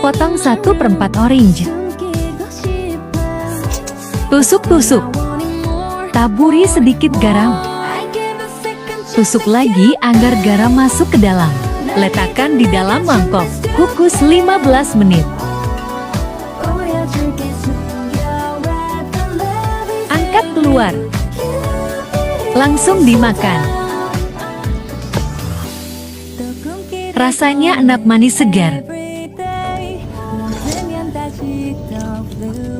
Potong 1/4 orange. Tusuk-tusuk. Taburi sedikit garam. Tusuk lagi agar garam masuk ke dalam. Letakkan di dalam mangkok. Kukus 15 menit. Angkat keluar. Langsung dimakan. Rasanya enak, manis, segar.